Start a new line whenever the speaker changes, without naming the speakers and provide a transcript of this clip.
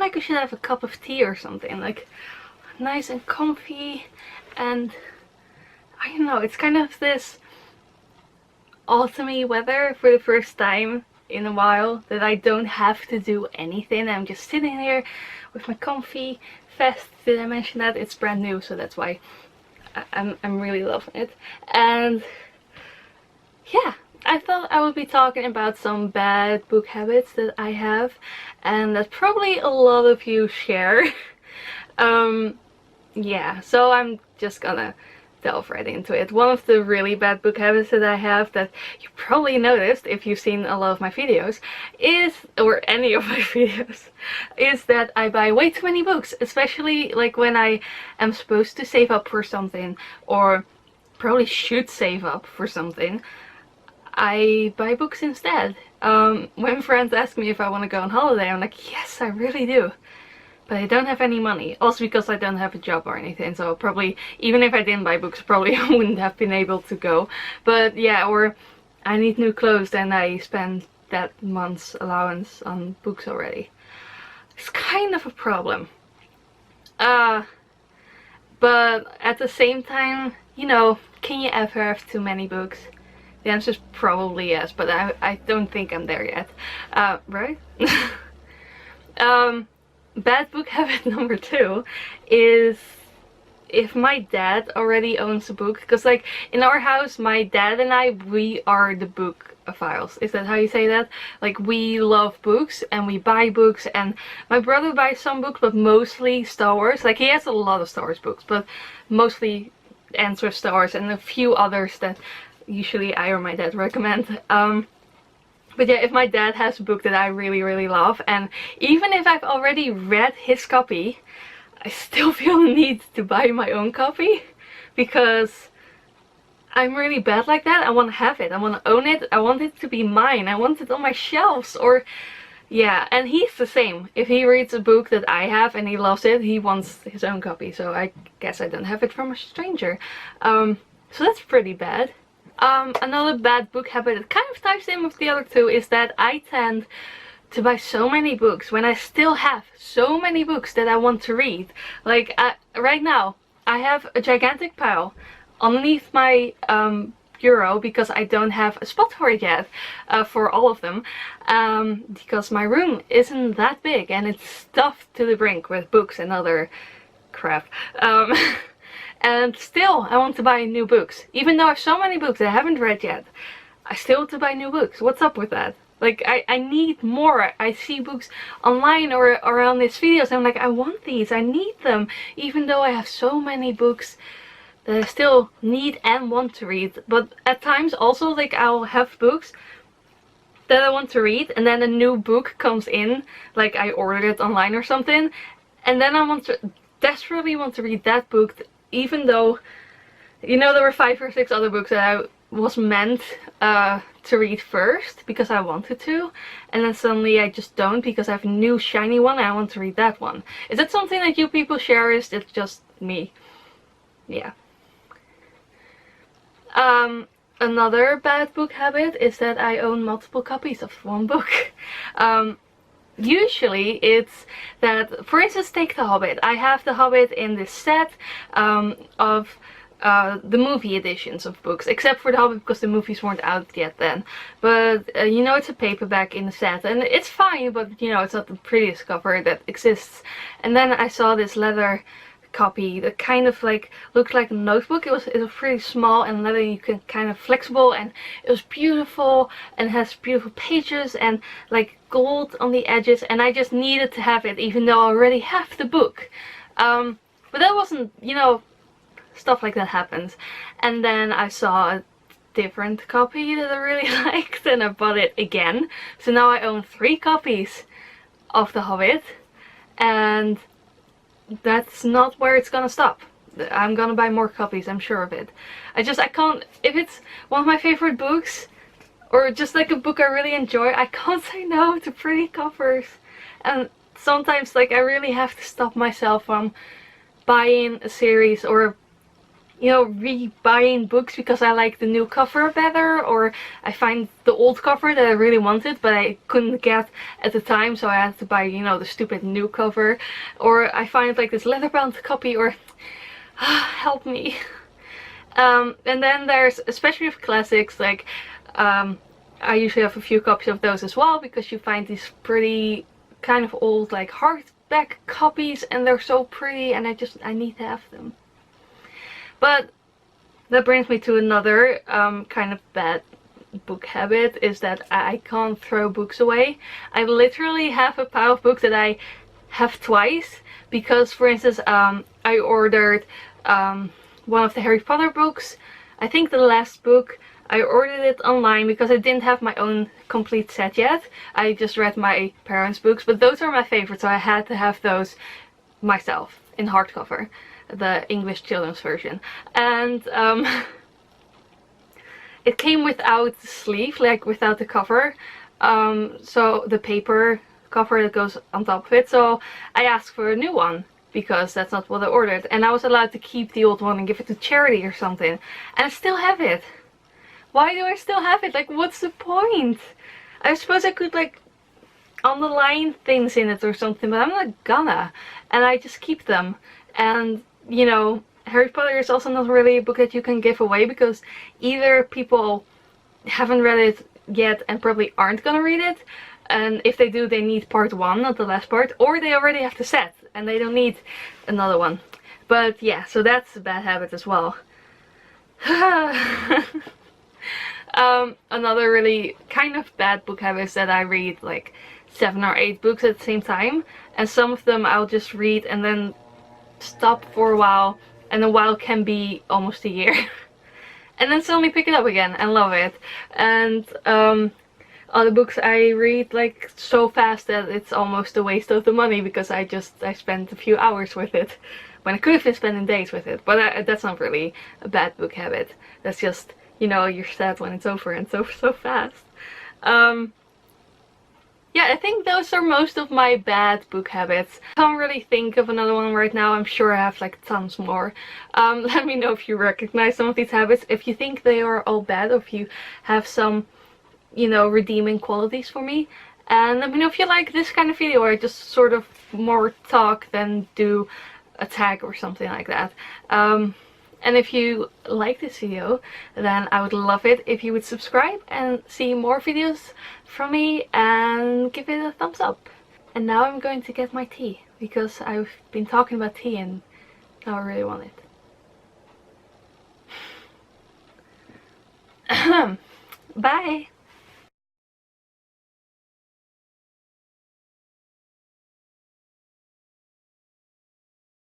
like we should have a cup of tea or something, like nice and comfy. And I don't know, it's kind of this autumny weather for the first time in a while that I don't have to do anything. I'm just sitting here with my comfy vest. Did I mention that? It's brand new, so that's why I'm really loving it. And yeah, I thought I would be talking about some bad book habits that I have and that probably a lot of you share. Yeah, so I'm just gonna delve right into it. One of the really bad book habits that I have, that you probably noticed if you've seen a lot of my videos, is, or any of my videos, is that I buy way too many books, especially like when I am supposed to save up for something, or probably should save up for something. I buy books instead. When friends ask me if I want to go on holiday, I'm like, yes, I really do. But I don't have any money. Also because I don't have a job or anything. So probably, even if I didn't buy books, probably I wouldn't have been able to go. But yeah, or I need new clothes and I spend that month's allowance on books already. It's kind of a problem. But at the same time, you know, can you ever have too many books? The answer is probably yes, but I don't think I'm there yet. Right? Bad book habit number 2 is if my dad already owns a book. Because like in our house, my dad and I, we are the bookophiles. Is that how you say that? Like we love books and we buy books, and my brother buys some books, but mostly Star Wars. Like he has a lot of Star Wars books, but mostly ends with Star Wars and a few others that usually I or my dad recommend. But yeah, if my dad has a book that I really love, and even if I've already read his copy, I still feel the need to buy my own copy, because I'm really bad like that. I want to have it, I want to own it, I want it to be mine, I want it on my shelves, or yeah. And he's the same. If he reads a book that I have and he loves it, he wants his own copy, so I guess I don't have it from a stranger. So that's pretty bad. Another bad book habit that kind of ties in with the other two is that I tend to buy so many books when I still have so many books that I want to read. Like right now I have a gigantic pile underneath my bureau because I don't have a spot for it yet, for all of them, because my room isn't that big and it's stuffed to the brink with books and other crap. And still, I want to buy new books. Even though I have so many books I haven't read yet, I still want to buy new books. What's up with that? Like, I need more. I see books online or around these videos, and I'm like, I want these, I need them. Even though I have so many books that I still need and want to read. But at times also, like, I'll have books that I want to read, and then a new book comes in, like I ordered it online or something, and then I desperately want to read that book, even though, you know, there were 5 or 6 other books that I was meant to read first because I wanted to, and then suddenly I just don't because I have a new shiny one and I want to read that one. Is that something that you people share? Is it just me? Yeah. Another bad book habit is that I own multiple copies of one book. Usually it's that, for instance, take The Hobbit. I have The Hobbit in this set of the movie editions of books, except for The Hobbit because the movies weren't out yet then. But you know, it's a paperback in the set and it's fine, but you know, it's not the prettiest cover that exists. And then I saw this leather copy that kind of like looked like a notebook. It was pretty small and leather, you can kind of flexible, and it was beautiful and has beautiful pages and like gold on the edges, and I just needed to have it even though I already have the book. But that wasn't, you know, stuff like that happens. And then I saw a different copy that I really liked and I bought it again. So now I own 3 copies of The Hobbit, and that's not where it's gonna stop. I'm gonna buy more copies, I'm sure of it. I can't, if it's one of my favorite books, or just like a book I really enjoy, I can't say no to pretty covers. And sometimes like I really have to stop myself from buying a series or you know, re-buying books because I like the new cover better, or I find the old cover that I really wanted but I couldn't get at the time, so I had to buy, you know, the stupid new cover, or I find like this leather-bound copy, or help me. And then there's, especially with classics, like I usually have a few copies of those as well, because you find these pretty kind of old like hardback copies and they're so pretty, and I need to have them. But that brings me to another kind of bad book habit, is that I can't throw books away. I literally have a pile of books that I have twice, because for instance I ordered one of the Harry Potter books. I think the last book, I ordered it online because I didn't have my own complete set yet. I just read my parents' books, but those are my favorites, so I had to have those myself in hardcover, the English children's version. And it came without the sleeve, like without the cover, so the paper cover that goes on top of it. So I asked for a new one, because that's not what I ordered, and I was allowed to keep the old one and give it to charity or something, and I still have it. Why do I still have it? Like, what's the point? I suppose I could like underline things in it or something, but I'm not gonna, and I just keep them. And you know, Harry Potter is also not really a book that you can give away, because either people haven't read it yet and probably aren't gonna read it, and if they do, they need part 1, not the last part, or they already have the set and they don't need another one. But yeah, so that's a bad habit as well. Another really kind of bad book habit is that I read like 7 or 8 books at the same time, and some of them I'll just read and then stop for a while, and a while can be almost a year. And then suddenly pick it up again and love it. And other books I read like so fast that it's almost a waste of the money, because I spent a few hours with it when I could have been spending days with it. But that's not really a bad book habit. That's just, you know, you're sad when it's over, and so fast. Yeah, I think those are most of my bad book habits. I can't really think of another one right now. I'm sure I have like tons more. Let me know if you recognize some of these habits, if you think they are all bad, or if you have some, you know, redeeming qualities for me. And let me know if you like this kind of video, where I just sort of more talk than do a tag or something like that. And if you like this video, then I would love it if you would subscribe and see more videos from me, and give it a thumbs up. And now I'm going to get my tea, because I've been talking about tea and now I really want it. Bye!